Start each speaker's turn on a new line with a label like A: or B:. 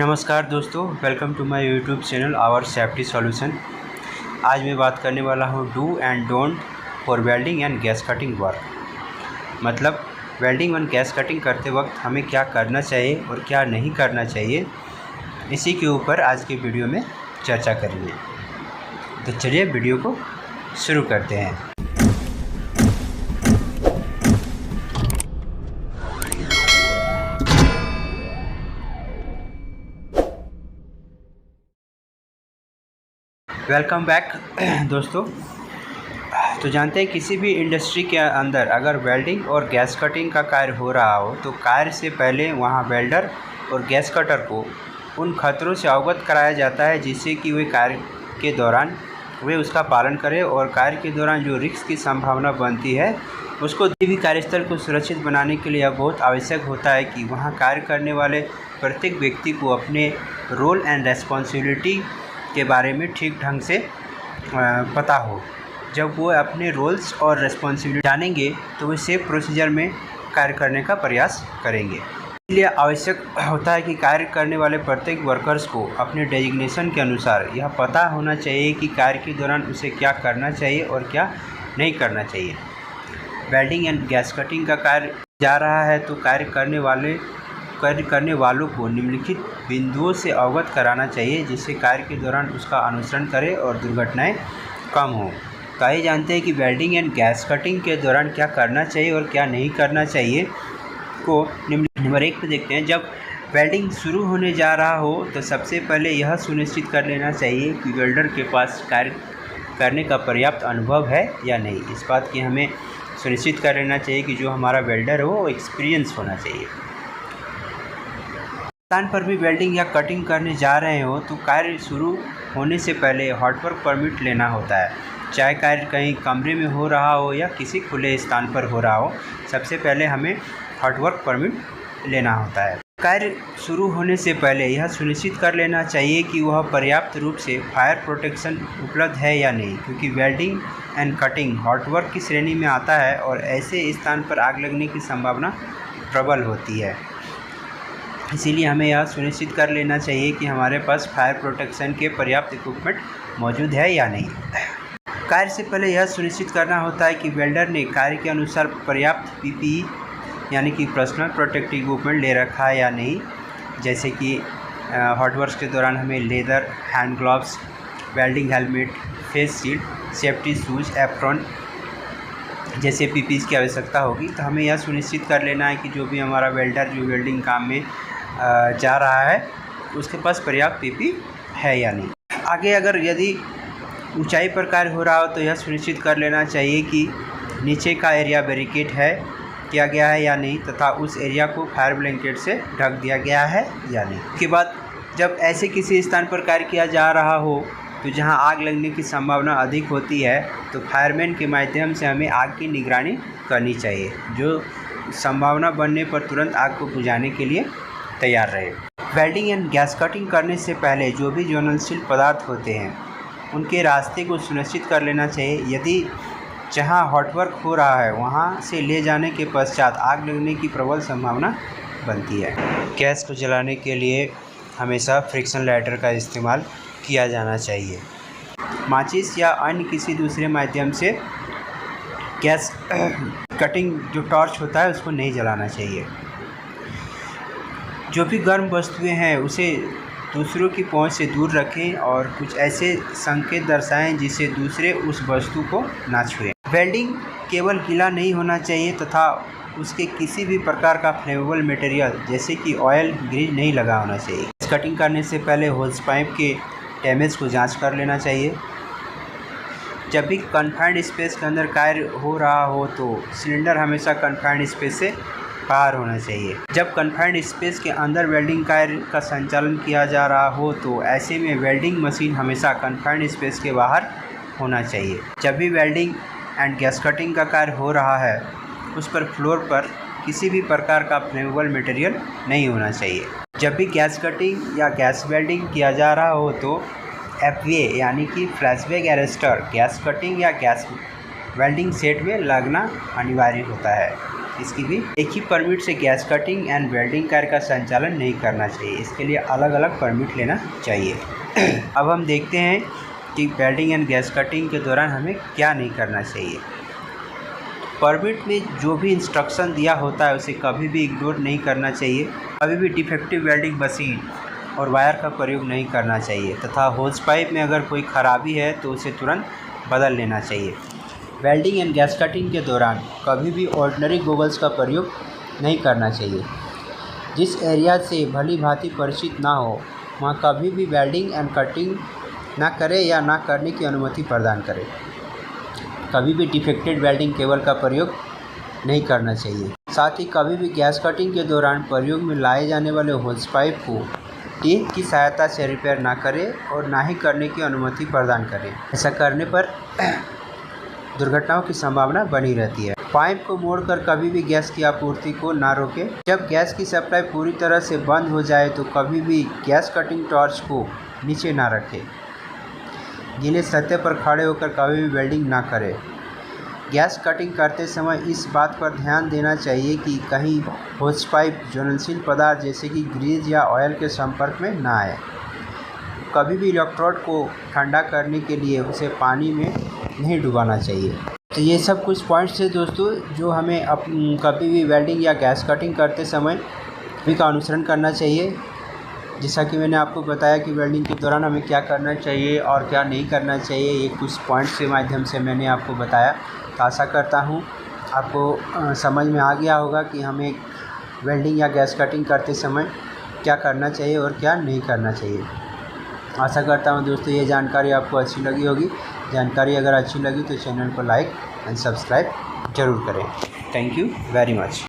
A: नमस्कार दोस्तों, welcome to my YouTube channel our safety solution. आज मैं बात करने वाला हूँ do and don't for welding and gas cutting work. मतलब वेल्डिंग एंड गैस कटिंग करते वक्त हमें क्या करना चाहिए और क्या नहीं करना चाहिए, इसी के ऊपर आज के वीडियो में चर्चा करेंगे। तो चलिए वीडियो को शुरू करते हैं। वेलकम बैक दोस्तों। तो जानते हैं किसी भी इंडस्ट्री के अंदर अगर वेल्डिंग और गैस कटिंग का कार्य हो रहा हो तो कार्य से पहले वहां वेल्डर और गैस कटर को उन खतरों से अवगत कराया जाता है जिससे कि वे कार्य के दौरान वे उसका पालन करें और कार्य के दौरान जो रिस्क की संभावना बनती है उसको किसी भी कार्यस्थल को सुरक्षित बनाने के लिए यह बहुत आवश्यक होता है कि वहाँ कार्य करने वाले प्रत्येक व्यक्ति को अपने रोल एंड रेस्पॉन्सिबिलिटी के बारे में ठीक ढंग से पता हो। जब वो अपने रोल्स और रेस्पॉन्सिबिलिटी जानेंगे तो वे सेफ प्रोसीजर में कार्य करने का प्रयास करेंगे। इसलिए आवश्यक होता है कि कार्य करने वाले प्रत्येक वर्कर्स को अपने डेजिग्नेशन के अनुसार यह पता होना चाहिए कि कार्य के दौरान उसे क्या करना चाहिए और क्या नहीं करना चाहिए। वेल्डिंग एंड गैस कटिंग का कार्य जा रहा है तो कार्य करने वालों को निम्नलिखित बिंदुओं से अवगत कराना चाहिए जिससे कार्य के दौरान उसका अनुसरण करें और दुर्घटनाएं कम हों। तो आइए जानते हैं कि वेल्डिंग एंड गैस कटिंग के दौरान क्या करना चाहिए और क्या नहीं करना चाहिए को नंबर 1 पे देखते हैं। जब वेल्डिंग शुरू होने जा रहा हो तो सबसे पहले यह सुनिश्चित कर लेना चाहिए कि वेल्डर के पास कार्य करने का पर्याप्त अनुभव है या नहीं। इस बात की हमें सुनिश्चित कर लेना चाहिए कि जो हमारा वेल्डर हो वो एक्सपीरियंस होना चाहिए। स्थान पर भी वेल्डिंग या कटिंग करने जा रहे हो तो कार्य शुरू होने से पहले हॉटवर्क परमिट लेना होता है। चाहे कार्य कहीं कमरे में हो रहा हो या किसी खुले स्थान पर हो रहा हो, सबसे पहले हमें हॉटवर्क परमिट लेना होता है। कार्य शुरू होने से पहले यह सुनिश्चित कर लेना चाहिए कि वह पर्याप्त रूप से फायर प्रोटेक्शन उपलब्ध है या नहीं, क्योंकि वेल्डिंग एंड कटिंग हॉटवर्क की श्रेणी में आता है और ऐसे स्थान पर आग लगने की संभावना प्रबल होती है। इसीलिए हमें यह सुनिश्चित कर लेना चाहिए कि हमारे पास फायर प्रोटेक्शन के पर्याप्त इक्विपमेंट मौजूद है या नहीं। कार्य से पहले यह सुनिश्चित करना होता है कि वेल्डर ने कार्य के अनुसार पर्याप्त पीपीई यानी कि पर्सनल प्रोटेक्टिव इक्विपमेंट ले रखा है या नहीं। जैसे कि हॉटवर्क्स के दौरान हमें leather, hand gloves, welding helmet, face shield, safety shoes, apron जैसे पीपीई की आवश्यकता होगी। तो हमें यह सुनिश्चित कर लेना है कि जो भी हमारा वेल्डर जो वेल्डिंग काम में जा रहा है उसके पास पर्याप्त पीपी है या नहीं। आगे अगर यदि ऊंचाई पर कार्य हो रहा हो तो यह सुनिश्चित कर लेना चाहिए कि नीचे का एरिया बैरिकेड किया गया है या नहीं तथा उस एरिया को फायर ब्लैंकेट से ढक दिया गया है या नहीं। उसके बाद जब ऐसे किसी स्थान पर कार्य किया जा रहा हो तो जहां आग लगने की संभावना अधिक होती है तो फायरमैन के माध्यम से हमें आग की निगरानी करनी चाहिए, जो संभावना बनने पर तुरंत आग को बुझाने के लिए तैयार रहे। वेल्डिंग एंड गैस कटिंग करने से पहले जो भी ज्वलनशील पदार्थ होते हैं उनके रास्ते को सुनिश्चित कर लेना चाहिए। यदि जहां हॉटवर्क हो रहा है वहां से ले जाने के पश्चात आग लगने की प्रबल संभावना बनती है। गैस को जलाने के लिए हमेशा फ्रिक्शन लाइटर का इस्तेमाल किया जाना चाहिए। माचिस या अन्य किसी दूसरे माध्यम से गैस कटिंग जो टॉर्च होता है उसको नहीं जलाना चाहिए। जो भी गर्म वस्तुएं हैं उसे दूसरों की पहुंच से दूर रखें और कुछ ऐसे संकेत दर्शाएं जिससे दूसरे उस वस्तु को ना छुएं। वेल्डिंग केवल गीला नहीं होना चाहिए तथा उसके किसी भी प्रकार का फ्लेमेबल मटेरियल जैसे कि ऑयल, ग्रीस नहीं लगा होना चाहिए। कटिंग करने से पहले होज पाइप के डैमेज को जांच कर लेना चाहिए। जब भी कन्फाइंड स्पेस के अंदर कार्य हो रहा हो तो सिलेंडर हमेशा कन्फाइंड स्पेस से बाहर होना चाहिए। जब कन्फाइंड स्पेस के अंदर वेल्डिंग कार्य का संचालन किया जा रहा हो तो ऐसे में वेल्डिंग मशीन हमेशा कन्फाइंड स्पेस के बाहर होना चाहिए। जब भी वेल्डिंग एंड गैस कटिंग का कार्य हो रहा है उस पर फ्लोर पर किसी भी प्रकार का फ्लेमेबल मटेरियल नहीं होना चाहिए। जब भी गैस कटिंग या गैस वेल्डिंग किया जा रहा हो तो FVA यानी कि फ्लैशबैक अरेस्टर गैस कटिंग या गैस वेल्डिंग सेट में लगना अनिवार्य होता है। इसकी भी एक ही परमिट से गैस कटिंग एंड वेल्डिंग कार्य का संचालन नहीं करना चाहिए। इसके लिए अलग अलग परमिट लेना चाहिए। अब हम देखते हैं कि वेल्डिंग एंड गैस कटिंग के दौरान हमें क्या नहीं करना चाहिए। परमिट में जो भी इंस्ट्रक्शन दिया होता है उसे कभी भी इग्नोर नहीं करना चाहिए। कभी भी डिफेक्टिव वेल्डिंग मशीन और वायर का प्रयोग नहीं करना चाहिए तथा होज पाइप में अगर कोई खराबी है तो उसे तुरंत बदल लेना चाहिए। वेल्डिंग एंड गैस कटिंग के दौरान कभी भी ऑर्डिनरी गॉगल्स का प्रयोग नहीं करना चाहिए। जिस एरिया से भली भांति परिचित ना हो वहाँ कभी भी वेल्डिंग एंड कटिंग ना करें या ना करने की अनुमति प्रदान करें। कभी भी डिफेक्टेड वेल्डिंग केबल का प्रयोग नहीं करना चाहिए। साथ ही कभी भी गैस कटिंग के दौरान प्रयोग में लाए जाने वाले होज पाइप को टेप की सहायता से रिपेयर ना करें और ना ही करने की अनुमति प्रदान करें। ऐसा करने पर दुर्घटनाओं की संभावना बनी रहती है। पाइप को मोड़कर कभी भी गैस की आपूर्ति को ना रोकें। जब गैस की सप्लाई पूरी तरह से बंद हो जाए तो कभी भी गैस कटिंग टॉर्च को नीचे ना रखें। गीले सतह पर खड़े होकर कभी भी वेल्डिंग ना करें। गैस कटिंग करते समय इस बात पर ध्यान देना चाहिए कि कहीं होज पाइप ज्वलनशील पदार्थ जैसे कि ग्रीज या ऑयल के संपर्क में ना आए। कभी भी इलेक्ट्रोड को ठंडा करने के लिए उसे पानी में नहीं डुबाना चाहिए। तो ये सब कुछ पॉइंट्स है दोस्तों जो हमें कभी भी वेल्डिंग या गैस कटिंग करते समय भी का अनुसरण करना चाहिए। जैसा कि मैंने आपको बताया कि वेल्डिंग के दौरान हमें क्या करना चाहिए और क्या नहीं करना चाहिए, ये कुछ पॉइंट्स के माध्यम से मैंने आपको बताया। तो आशा करता हूँ आपको समझ में आ गया होगा कि हमें वेल्डिंग या गैस कटिंग करते समय क्या करना चाहिए और क्या नहीं करना चाहिए। आशा करता हूँ दोस्तों ये जानकारी आपको अच्छी लगी होगी। जानकारी अगर अच्छी लगी तो चैनल को लाइक एंड सब्सक्राइब ज़रूर करें। Thank you very much.